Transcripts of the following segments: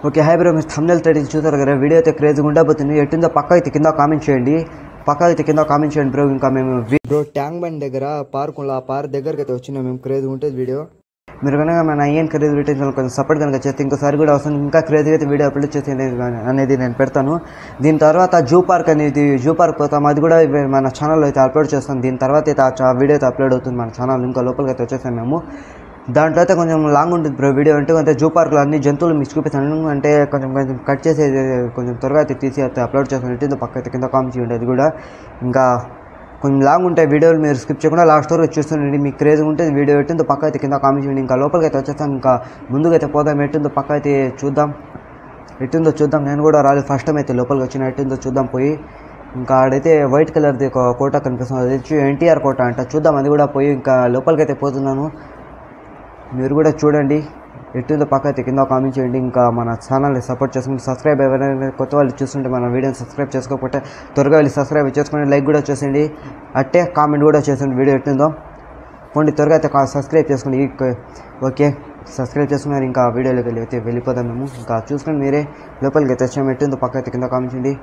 Okay hi bro, మీరు thumbnail title చూసారు కదా, వీడియో అయితే క్రేజ్గా ఉండబోతుంది. ఎట్టుందో పక్క అయితే కింద కామెంట్ చేయండి బ్రో. ఇంకా మేము బ్రో ట్యాంక్ బండ్ దగ్గర పార్క్ ఆ పార్క్ దగ్గరికి అయితే వచ్చినాం మేము. క్రేజ్గా ఉంటుంది వీడియో. మీరు కనుక మన ఐఎన్ క్రేజ్ వీడియో కొంచెం సపోర్ట్ కనుక చేస్తే ఇంకోసారి కూడా అవసరం ఇంకా క్రేజ్గా అయితే వీడియో అప్లోడ్ చేసి అనేది నేను పెడతాను. దీని తర్వాత జూ పార్క్ పోతాం, అది కూడా మన ఛానల్లో అయితే అప్లోడ్ చేస్తాం. దీని తర్వాత అయితే ఆ వీడియో అయితే అప్లోడ్ అవుతుంది మన ఛానల్. ఇంకా లోపలికి అయితే వచ్చేసాం మేము. దాంట్లో అయితే కొంచెం లాంగ్ ఉంటుంది బ్రో వీడియో. అంటే జూ పార్క్లో అన్ని జంతువులు మీకు చూపిస్తాను. అంటే కొంచెం కట్ చేసి కొంచెం త్వరగా అయితే తీసి అయితే అప్లోడ్ చేస్తాను. ఎట్టిందో పక్క అయితే కింద కామెంట్ చేయండి. అది కూడా ఇంకా కొంచెం లాంగ్ ఉంటాయి వీడియోలు, మీరు స్కిప్ చేయకుండా లాస్ట్ వరకు చూస్తుండండి. మీకు క్రేజ్ ఉంటుంది వీడియో. ఎట్టిందో పక్క అయితే కింద కామెంట్ చేయండి. ఇంకా లోపలికి అయితే వచ్చేస్తాం. ఇంకా ముందుకైతే పోదాం. ఎట్టిందో పక్క అయితే చూద్దాం. నేను కూడా రాలేదు ఫస్ట్ టైం అయితే లోపలికి వచ్చిన. ఎట్టిందో చూద్దాం పోయి. ఇంకా ఆడైతే వైట్ కలర్ది ఒక కోట కనిపిస్తుంది, అది వచ్చి ఎన్టీఆర్ కోట అంట. చూద్దాం అది కూడా పోయి. ఇంకా లోపలికి అయితే పోతున్నాను, మీరు కూడా చూడండి. ఎట్టుందో పక్క అయితే కింద కామెంట్ చేయండి. ఇంకా మన ఛానల్ని సపోర్ట్ చేసుకుని సబ్స్క్రైబ్ ఎవరైనా కొత్త వాళ్ళు చూస్తుంటే మన వీడియోని సబ్స్క్రైబ్ చేసుకోకపోతే త్వరగా వెళ్ళి సబ్స్క్రైబ్ చేసుకుని లైక్ కూడా చేసేయండి. అట్టే కామెంట్ కూడా చేసేయండి. వీడియో ఎట్టుందో పోండి, త్వరగా అయితే సబ్స్క్రైబ్ చేసుకోండి. ఓకే సబ్స్క్రైబ్ చేసుకున్నారు. ఇంకా వీడియోలోకి అయితే వెళ్ళిపోదాం మేము. ఇంకా చూసుకొని మీరే లోపలికి అయితే వచ్చాము. ఎట్టుందో పక్క అయితే కింద కామెంట్ చేయండి.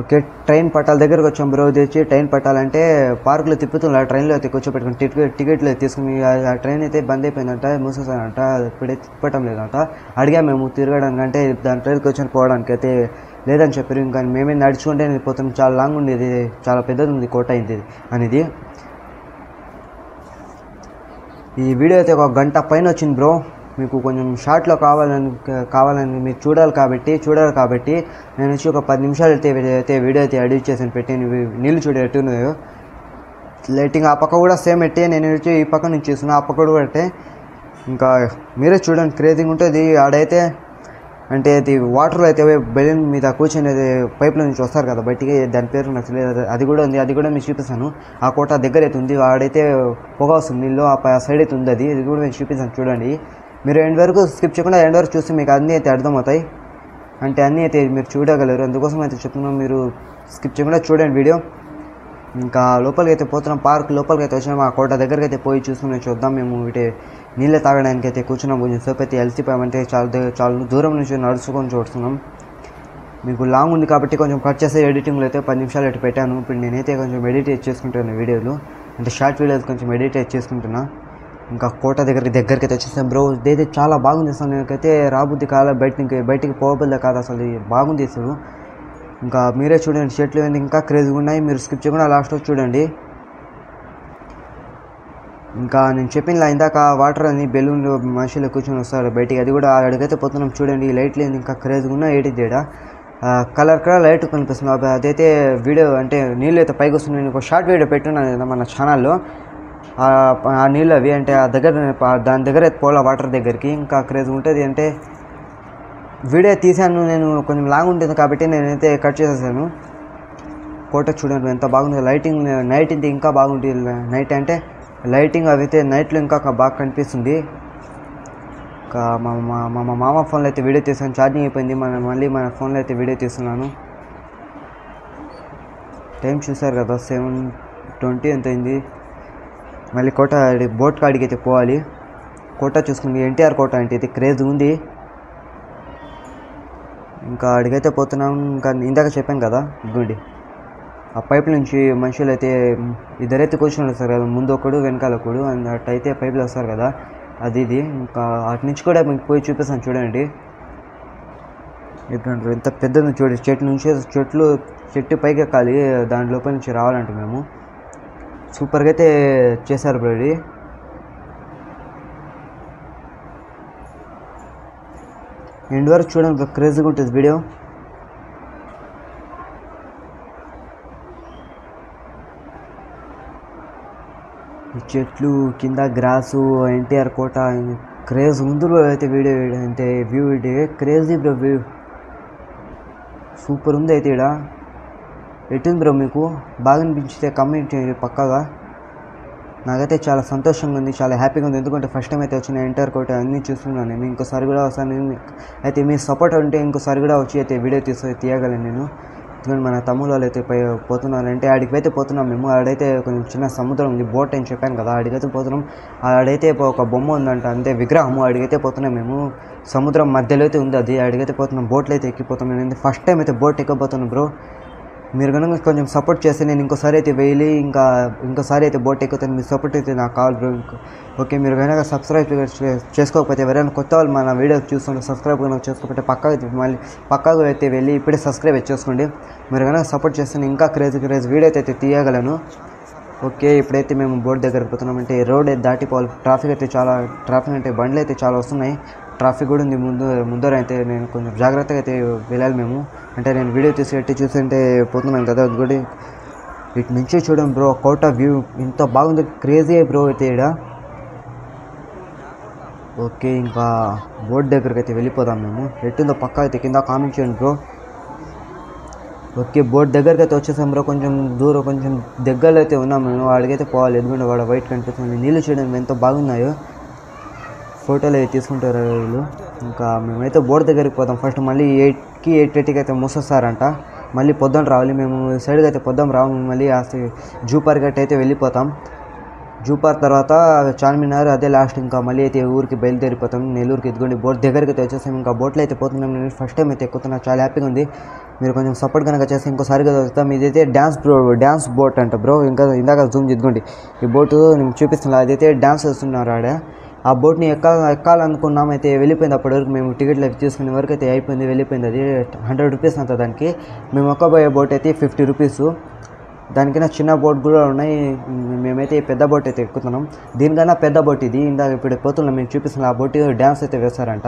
ఓకే ట్రైన్ పట్టాల దగ్గరకు వచ్చాం బ్రో. తెచ్చి ట్రైన్ పట్టాలంటే పార్కులో తిప్పుతున్నా, ట్రైన్లో అయితే కూర్చోపెట్టుకుని టికెట్లు తీసుకుని ఆ ట్రైన్ అయితే బంద్ అయిపోయిందంట, మూసేసానంట, ఇప్పుడే తిప్పటం లేదంట. అడిగా మేము తిరగడానికి, అంటే దాని ట్రైన్కి వచ్చి పోవడానికి అయితే లేదని చెప్పారు. ఇంకా మేమే నడుచుకుంటే పోతాం. చాలా లాంగ్ ఉండేది, చాలా పెద్దది ఉంది కోట ఇది అనేది. ఈ వీడియో అయితే ఒక గంట పైన వచ్చింది బ్రో. మీకు కొంచెం షార్ట్లో కావాలని మీరు చూడాలి కాబట్టి నేను వచ్చి ఒక 10 నిమిషాలు అయితే వీడియో అయితే ఎడిట్ చేసి పెట్టి నీళ్ళు చూడ ఎట్టున్నాయో లైటింగ్. ఆ పక్క కూడా సేమ్ ఎట్టే, నేను వచ్చి ఈ పక్క నుంచి చూస్తున్నా, ఆ పక్క కూడా పెట్టే. ఇంకా మీరే చూడండి, క్రేజింగ్ ఉంటుంది ఆడైతే. అంటే అది వాటర్లో అయితే బెలూన్ మీద కూర్చొని పైప్లో నుంచి వస్తారు కదా బయటికి, దాని పేరు నాకు తెలియదు. అది కూడా ఉంది, అది కూడా మీకు చూపిస్తాను. ఆ కోట దగ్గర అయితే ఉంది, ఆడైతే పొగ వస్తుంది నీళ్ళు, ఆ సైడ్ అయితే ఉంది. అది కూడా మీకు చూపిస్తాను చూడండి. మీరు ఎండ్ వరకు స్కిప్ చేయకుండా ఎండ్ వరకు చూస్తే మీకు అన్నీ అయితే అర్థమవుతాయి. అంటే అన్నీ అయితే మీరు చూడగలరు, అందుకోసం అయితే చెప్తున్నాం. మీరు స్కిప్ చేయకుండా చూడండి వీడియో. ఇంకా లోపలికి అయితే పోతున్నాం, పార్క్ లోపలికి అయితే వచ్చినాం. ఆ కోట దగ్గరికి అయితే పోయి చూద్దాం. మేము నీళ్ళే తాగడానికి అయితే కూర్చున్నాం. కొంచెం సేపు అయితే అలసిపోయామంటే చాలా దూరం నుంచి నడుచుకొని చూస్తున్నాం. మీకు లాంగ్ ఉంది కాబట్టి కొంచెం కట్ చేసే ఎడిటింగ్లో అయితే 10 నిమిషాలు అయితే పెట్టాను. ఇప్పుడు నేనైతే కొంచెం ఎడిట్ చేసుకుంటాను వీడియోలు, అంటే షార్ట్ వీడియోస్ కొంచెం ఎడిట్ చేసుకుంటున్నా. ఇంకా కోట దగ్గరికి అయితే వచ్చేసాం బ్రో. ఇదైతే చాలా బాగుంది అసలు. నాకైతే రాబుద్ది కాల బయటికి పోబుద్ది కాదు అసలు, బాగుంది అసలు. ఇంకా మీరే చూడండి, చెట్లు ఇంకా క్రేజ్గా ఉన్నాయి. మీరు స్కిప్ చేయకుండా లాస్ట్ చూడండి. ఇంకా నేను చెప్పిన ఇందాక వాటర్ అని బెలూన్లు మనుషులు కూర్చొని వస్తారు బయటికి, అది కూడా అడిగైతే పోతున్నాం చూడండి. లైట్లు ఇంకా క్రేజ్గా ఉన్నాయి. ఏడా కలర్ లైట్ కనిపిస్తుంది. అదైతే వీడియో, అంటే నీళ్ళు అయితే పైకి వస్తుంది. నేను ఒక షార్ట్ వీడియో పెట్టున్నాను కదా మన ఛానల్లో. ఆ నీళ్ళు అవి అంటే దాని దగ్గర పోలా వాటర్ దగ్గరికి. ఇంకా క్రేజ్ ఉంటుంది. అంటే వీడియో తీసాను నేను, కొంచెం లాంగ్ ఉంటుంది కాబట్టి నేనైతే కట్ చేసేసాను. కోట చూడండి ఎంత బాగుంది. లైటింగ్ నైట్ ఇది ఇంకా బాగుంటుంది. నైట్ అంటే లైటింగ్ అవి అయితే నైట్లో ఇంకా బాగా కనిపిస్తుంది. ఇంకా మా మామ ఫోన్లో అయితే వీడియో తీసాను, ఛార్జింగ్ అయిపోయింది. మళ్ళీ మన ఫోన్లో అయితే వీడియో తీస్తున్నాను. టైం చూసారు కదా, 7:20 ఎంత అయింది. మళ్ళీ కోట బోట్ కాడికి అయితే పోవాలి. కోట చూసుకుంది, ఎన్టీఆర్ కోట అంటే ఇది క్రేజ్ ఉంది. ఇంకా అడిగైతే పోతున్నాం. ఇంకా ఇందాక చెప్పాను కదా గుడి, ఆ పైప్ నుంచి మనుషులు అయితే ఇద్దరైతే కూర్చొని వస్తారు కదా, ముందు ఒకడు వెనకాల ఒకడు, అట్టయితే పైపులు వస్తారు కదా, అది ఇది. ఇంకా అటు నుంచి కూడా మీకు పోయి చూపిస్తాను చూడండి. ఎంత పెద్దది చూడండి. చెట్టు పైకి ఎక్కాలి, దాని లోపల నుంచి రావాలంటే మేము. సూపర్గా అయితే చేశారు బ్రో. ఇది ఎండ్ వరకు చూడండి, క్రేజీగా ఉంటుంది వీడియో. ఈ చెట్లు కింద గ్రాసు, ఎన్టీఆర్ కోట, క్రేజ్ ముందు అయితే వీడియో అంటే view crazy bro. View super ఉంది అయితే. ఇక్కడ ఎట్టుంది బ్రో, మీకు బాగా అనిపించితే కమెంట్ చేయండి పక్కాగా. నాకైతే చాలా సంతోషంగా ఉంది, చాలా హ్యాపీగా ఉంది. ఎందుకంటే ఫస్ట్ టైం అయితే వచ్చిన ఎన్టీఆర్ కోట అన్నీ చూస్తున్నాను నేను. ఇంకోసారి కూడా వస్తాను అయితే మీ సపోర్ట్ ఉంటే ఇంకోసారి కూడా వచ్చి అయితే వీడియో తీయగలను నేను. ఎందుకంటే మన తమ్ముళ్ళు వాళ్ళు అయితే పోతున్నారు అంటే ఆడికి అయితే పోతున్నాం మేము. ఆడైతే కొంచెం చిన్న సముద్రం ఉంది, బోట్ అని చెప్పాను కదా, ఆడికైతే పోతున్నాం. ఆడైతే ఒక బొమ్మ ఉందంట, అంతే విగ్రహము, ఆడికైతే పోతున్నాం మేము. సముద్రం మధ్యలో అయితే ఉంది అది, ఆడికైతే పోతున్నాం. బోట్లో అయితే ఎక్కిపోతాం. నేను ఫస్ట్ టైం అయితే బోట్ ఎక్కబోతున్నాను బ్రో. మీరు కనుక కొంచెం సపోర్ట్ చేస్తే నేను ఇంకోసారి అయితే వెళ్ళి ఇంకోసారి అయితే బోట్ ఎక్కుతాను. మీ సపోర్ట్ అయితే నాకు కావాలి బ్రో. ఓకే, మీరు కనుక సబ్స్క్రైబ్ చేసుకోకపోతే ఎవరైనా కొత్త వాళ్ళు మన వీడియో చూస్తుంటే సబ్స్క్రైబ్ కనుక చేసుకోకపోతే పక్కకు అయితే వెళ్ళి ఇప్పుడే సబ్స్క్రైబ్ చేసుకోండి. మీరు కనుక సపోర్ట్ చేస్తే ఇంకా క్రేజీ వీడియో అయితే తీయగలను. ఓకే, ఇప్పుడైతే మేము బోట్ దగ్గరికి పోతున్నామంటే రోడ్ అయితే దాటిపోవాలి. ట్రాఫిక్ అంటే బండ్లు అయితే చాలా వస్తున్నాయి, ట్రాఫిక్ కూడా ఉంది ముందర అయితే. నేను కొంచెం జాగ్రత్తగా అయితే వెళ్ళాలి మేము. అంటే నేను వీడియో చూస్తుంటే పోతున్నాను కదా, అది కూడా ఇటు నుంచి చూడండి బ్రో. కోట వ్యూ ఇంత బాగుంది, క్రేజీ బ్రో అయితే ఇక్కడ. ఓకే, ఇంకా బోట్ దగ్గరికి అయితే వెళ్ళిపోదాం మేము. ఎట్టుందో పక్క అయితే కింద కామెంట్ చేయండి బ్రో. ఓకే, బోట్ దగ్గరికి అయితే వచ్చేసాం బ్రో. కొంచెం దూరం కొంచెం దగ్గరలో అయితే ఉన్నాం మేము. వాడికైతే పోవాలి, ఎందుకంటే వాడు వైట్ కనిపిస్తుంది. నీళ్ళు చూడండి ఎంత బాగున్నాయో, ఫోటోలు అయితే తీసుకుంటారు వీళ్ళు. ఇంకా మేమైతే బోట్ దగ్గరికి పోదాం ఫస్ట్. మళ్ళీ 8:30కి అయితే మూసేస్తారంట. మళ్ళీ పొద్దున రావాలి మేము. సైడ్కి అయితే పొద్దున రాము, మళ్ళీ జూ పార్క్ అయితే వెళ్ళిపోతాం. జూ పార్క్ తర్వాత చార్మినార్, అదే లాస్ట్. ఇంకా మళ్ళీ అయితే ఊరికి బయలుదేరిపోతాం, నెల్లూరుకి. ఇదిగోండి బోట్ దగ్గరికి అయితే వచ్చేసాం. ఇంకా బోట్లో అయితే పోతున్నాం. నేను ఫస్ట్ టైం అయితే ఎక్కుతున్నా, చాలా హ్యాపీగా ఉంది. మీరు కొంచెం సపోర్ట్ కనుక చేస్తే ఇంకోసారిగా వస్తాం. ఇదైతే డ్యాన్స్ బోట్ అంట బ్రో. ఇందాక జూమ్ ఇదిగోండి ఈ బోటు నేను చూపిస్తున్నా, అదైతే డ్యాన్స్ వేస్తున్నారు ఆడ. ఆ బోట్ని ఎక్కాలనుకున్నాం, అయితే వెళ్ళిపోయింది. అప్పటి వరకు మేము టికెట్లు తీసుకునే వరకు అయితే అయిపోయింది, వెళ్ళిపోయింది. అది 100 రూపీస్ అంత దానికి. మేము ఎక్కబోయే బోట్ అయితే 50 రూపీస్. దానికైనా చిన్న బోట్ కూడా ఉన్నాయి. మేమైతే పెద్ద బోట్ అయితే ఎక్కుతున్నాం. దీనికన్నా పెద్ద బోట్ ఇది. ఇందాక ఇప్పుడు పోతున్నాం, మేము చూపిస్తున్నాం. ఆ బోట్ డ్యాన్స్ అయితే వేస్తారంట.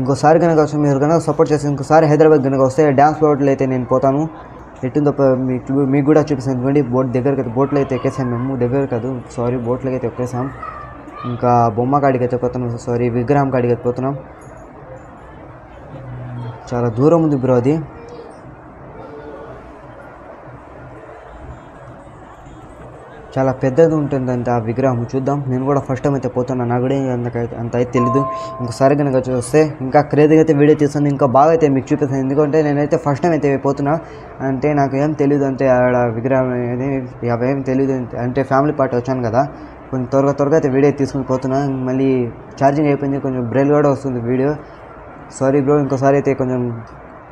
ఇంకోసారి కనుక వచ్చి మీరు కనుక సపోర్ట్ చేసి ఇంకోసారి హైదరాబాద్ కనుక వస్తే డ్యాన్స్ బోట్లో అయితే నేను పోతాను. ఎట్టుందో మీకు కూడా చూపిస్తాను. ఎందుకంటే బోట్ దగ్గరికి అయితే బోట్లో అయితే ఎక్కేసాం మేము. దగ్గర కాదు, సారీ, బోట్లోకి అయితే ఎక్కేసాం. ఇంకా బొమ్మ కాడికి అయితే పోతున్నాం, సారీ విగ్రహం కాడికి అయితే పోతున్నాం. చాలా దూరం ఉంది బ్రో అది. చాలా పెద్దది ఉంటుంది అంత ఆ విగ్రహం. చూద్దాం, నేను కూడా ఫస్ట్ టైం అయితే పోతున్నాను, నాకు కూడా అంత అయితే తెలీదు. ఇంకోసారి కనుక వస్తే ఇంకా క్రేజీగా అయితే వీడియో తీస్తాను, ఇంకా బాగా అయితే మీకు చూపిస్తాను. ఎందుకంటే నేనైతే ఫస్ట్ టైం అయితే పోతున్నా, అంటే నాకు ఏం తెలియదు, అంటే ఆడ విగ్రహం అనేది అవేం తెలియదు. అంటే ఫ్యామిలీ పార్టీ వచ్చాను కదా, కొంచెం త్వరగా అయితే వీడియో తీసుకుని పోతున్నా. మళ్ళీ ఛార్జింగ్ అయిపోయింది, కొంచెం బ్రెయిల్ కూడా వస్తుంది వీడియో. సారీ బ్రో, ఇంకోసారి అయితే కొంచెం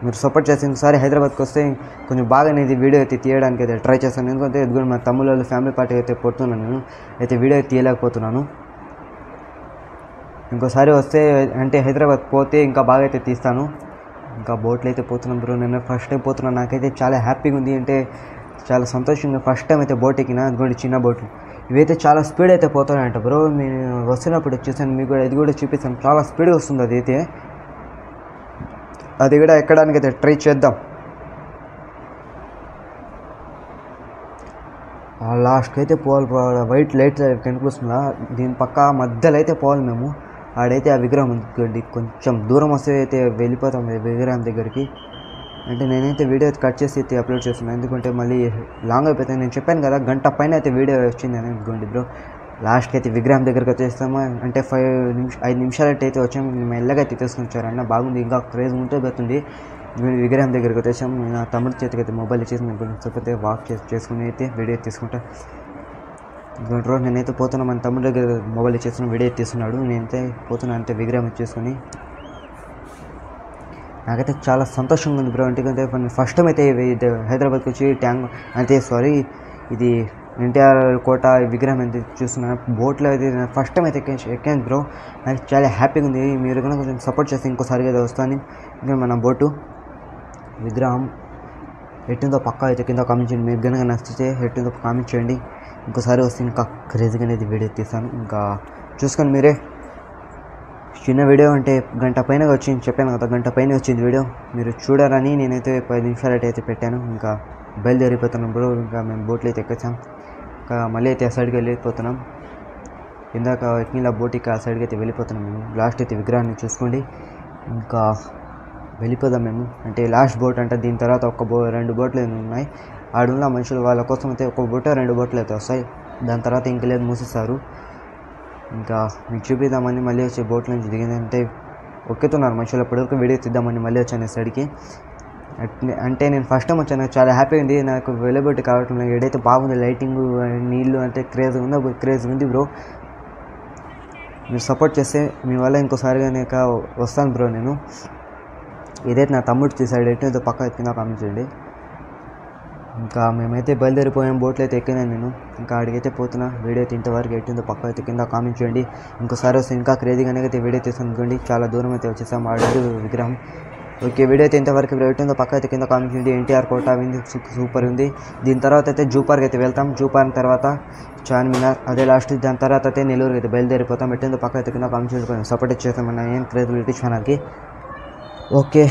మీరు సపోర్ట్ చేసి ఇంకోసారి హైదరాబాద్కి వస్తే కొంచెం బాగా అనేది వీడియో అయితే తీయడానికి అయితే ట్రై చేస్తాను. ఎందుకంటే ఎదుగు మా తమ్ముళ్ళు ఫ్యామిలీ పార్టీ అయితే పోతున్నాను, నేను అయితే వీడియో తీయలేకపోతున్నాను. ఇంకోసారి వస్తే అంటే హైదరాబాద్ పోతే ఇంకా బాగా అయితే తీస్తాను. ఇంకా బోట్లో అయితే పోతున్నాను బ్రో. నేను ఫస్ట్ టైం పోతున్నాను, నాకైతే చాలా హ్యాపీగా ఉంది, అంటే చాలా సంతోషంగా. ఫస్ట్ టైం అయితే బోట్ ఎక్కిన, అందుకోండి చిన్న బోట్లు. ఇవైతే చాలా స్పీడ్ అయితే పోతున్నాయంట బ్రో. నేను వస్తున్నప్పుడు చూసాను, మీకు కూడా ఇది కూడా చూపిస్తాను. చాలా స్పీడ్గా వస్తుంది అదైతే. అది కూడా ఎక్కడానికి అయితే ట్రై చేద్దాం. లాస్ట్కి అయితే పోవాలి, వైట్ లైట్ కనిపిస్తుందా, దీని పక్క మధ్యలో అయితే పోవాలి మేము. ఆడైతే ఆ విగ్రహం ఉంది, కొంచెం దూరం వస్తే అయితే వెళ్ళిపోతాం విగ్రహం దగ్గరికి. అంటే నేనైతే వీడియో కట్ చేసి అయితే అప్లోడ్ చేస్తున్నాను, ఎందుకంటే మళ్ళీ లాంగ్ అయిపోతుంది. నేను చెప్పాను కదా గంట పైన అయితే వీడియో వచ్చింది అని. ఇదిగోండి బ్రో, లాస్ట్కి అయితే విగ్రహం దగ్గరికి వచ్చేస్తాము. అంటే 5 నిమిషాలు అయితే వచ్చాము, మెల్లగా అయితే తీసుకుని వచ్చారన్న. బాగుంది, ఇంకా క్రేజ్ ఉంటే పోతుంది. విగ్రహం దగ్గరికి వచ్చేసాము. నా తమ్ముడి చేతికి అయితే మొబైల్ ఇచ్చేసి నేను కొంచెం సేపు వాక్ చేసుకుని అయితే వీడియో తీసుకుంటా. బ్రో నేనైతే పోతున్నా, మన తమ్ముడి దగ్గర మొబైల్ ఇచ్చేస్తున్నా, వీడియో తీస్తున్నాడు. నేనైతే పోతున్నా, అంటే విగ్రహం ఇచ్చేసుకొని. నాకైతే చాలా సంతోషంగా ఉంది బ్రో. ఎందుకంటే ఫస్ట్ టైం అయితే హైదరాబాద్కి వచ్చి ఇది ఎన్టీఆర్ కోట విగ్రహం అయితే చూస్తున్నాను. బోట్లో అయితే ఫస్ట్ టైం అయితే ఎక్కాను బ్రో. నాకు చాలా హ్యాపీగా ఉంది. మీరు కనుక కొంచెం సపోర్ట్ చేస్తే ఇంకోసారి అయితే వస్తాను. ఇంకా మన బోటు విగ్రహం ఎట్టుందో పక్కా అయితే కింద కామెంట్ చేయండి. మీరు కనుక నచ్చితే ఎట్టుందో కామెంట్ చేయండి. ఇంకోసారి వస్తే ఇంకా క్రేజీగా అనేది వీడియో తీస్తాను. ఇంకా చూసుకొని మీరే. చిన్న వీడియో అంటే గంట పైన వచ్చింది, చెప్పాను కదా గంట పైన వచ్చింది వీడియో. మీరు చూడాలని నేనైతే 10 నిమిషాలు అయితే పెట్టాను. ఇంకా బయలుదేరిపోతున్నాం బ్రో. ఇంకా మేము బోట్లో అయితే ఎక్కొచ్చాం. ఇంకా మళ్ళీ అయితే ఆ సైడ్కి వెళ్ళిపోతున్నాం. ఇందాక ఎక్కిన బోట్కి ఆ సైడ్కి అయితే వెళ్ళిపోతున్నాం మేము. లాస్ట్ అయితే విగ్రహాన్ని చూసుకోండి. ఇంకా వెళ్ళిపోదాం మేము. అంటే లాస్ట్ బోట్ అంటే దీని తర్వాత 2 బోట్లు ఉన్నాయి. ఆడున్న మనుషులు వాళ్ళ కోసం అయితే 1 బోట్ 2 బోట్లు అయితే వస్తాయి. దాని తర్వాత ఇంక లేదు, మూసేస్తారు. ఇంకా మీకు చూపిద్దామని మళ్ళీ వచ్చే బోట్ల నుంచి దిగిందంటే ఒక్కుతున్నారు మనుషులు. అప్పటివరకు వీడియో తీద్దామని మళ్ళీ వచ్చాను సైడ్కి. అంటే నేను ఫస్ట్ టైం వచ్చాను, నాకు చాలా హ్యాపీ ఉంది. నాకు అవైలబిలిటీ కావటం ఏదైతే బాగుంది, లైటింగ్ నీళ్ళు అంటే క్రేజ్ ఉంది బ్రో. మీరు సపోర్ట్ చేస్తే మీ వల్ల ఇంకోసారిగా నేను వస్తాను బ్రో. నేను ఏదైతే నా తమ్ముడు చేశాడు ఎట్టిందో పక్క కింద కామెంట్ చేయండి. ఇంకా మేమైతే బయలుదేరిపోయాం, బోట్లో అయితే ఎక్కినాను నేను. ఇంకా అడిగైతే పోతున్నా. వీడియో అయితే ఇంతవరకు ఎట్టిందో పక్క అయితే కింద కామెంట్ చేయండి. ఇంకోసారి వస్తే ఇంకా క్రేజీగానే అయితే వీడియో తీసాను అనుకోండి. చాలా దూరం అయితే వచ్చేసాం ఆడు విగ్రహం. ఓకే, వీడియో అయితే ఇంతవరకు ఎట్టిందో పక్క అయితే కింద కామెంట్ చేయండి. ఎన్టీఆర్ కోట ఉంది, సూపర్ ఉంది. దీని తర్వాత అయితే జూ పార్క్ అయితే వెళ్తాం. జూ పార్క్ తర్వాత చార్మినార్, అదే లాస్ట్. దాని తర్వాత అయితే నెల్లూరుకి అయితే బయలుదేరిపోతాం. ఎట్టిందో పక్క అయితే కింద కామెంట్ చేసుకొని సపోర్ట్ చేస్తామన్నా ఏం క్రేజ్ యూట్యూబ్ ఛానల్కి. ఓకే.